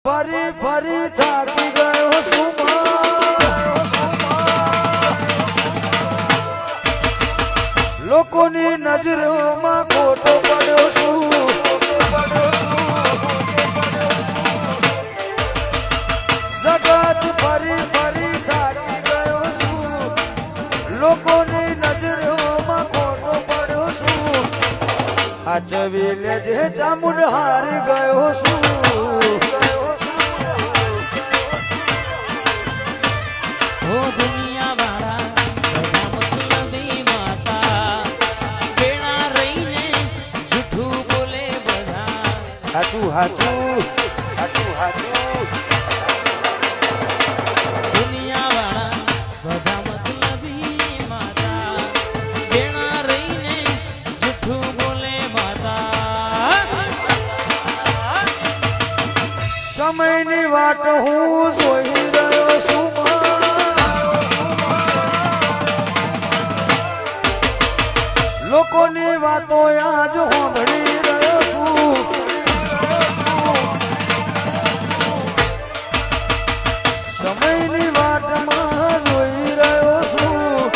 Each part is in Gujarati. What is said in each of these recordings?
ફરી ફરી થાકી ગયો લોકોની નજરોમાં ખોટો પડ્યો છું જગત ફરી ફરી થાકી ગયો છું લોકોની નજરોમાં ખોટો પડ્યો છું આચવી લેજે ચામુંડ હારી ગયો છું હાચું હાચું હાચું હાચું દુનિયા વાળા બધા મતલબી માતા બેણા રહીને જૂઠું બોલે માતા સમયની વાટ હું જોઈ રહ્યો છું લોકોની વાતો આજ સાંભળી રહ્યો છું સમયની વાટમાં જોઈ રહ્યો છું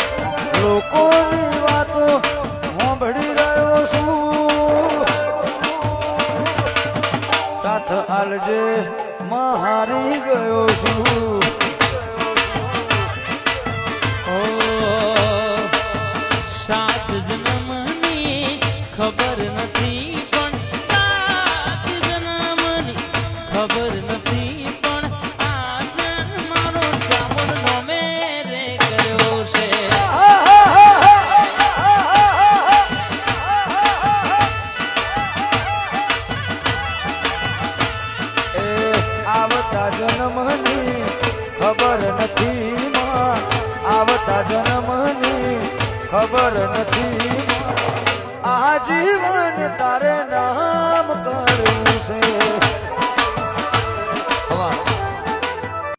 લોકોની વાતો સાંભળી રહ્યો છું સાથ આલજે માં હારી ગયો છું સાત જન્મની ખબર નથી પણ સાત જન્મની ખબર નથી પણ આ જન્મ મારો ચામુંડનો મેરે કર્યો છે એ આવતા જન્મની ખબર નથી માં આવતા જન્મની ખબર નથી આ જીવન તારે નામ કર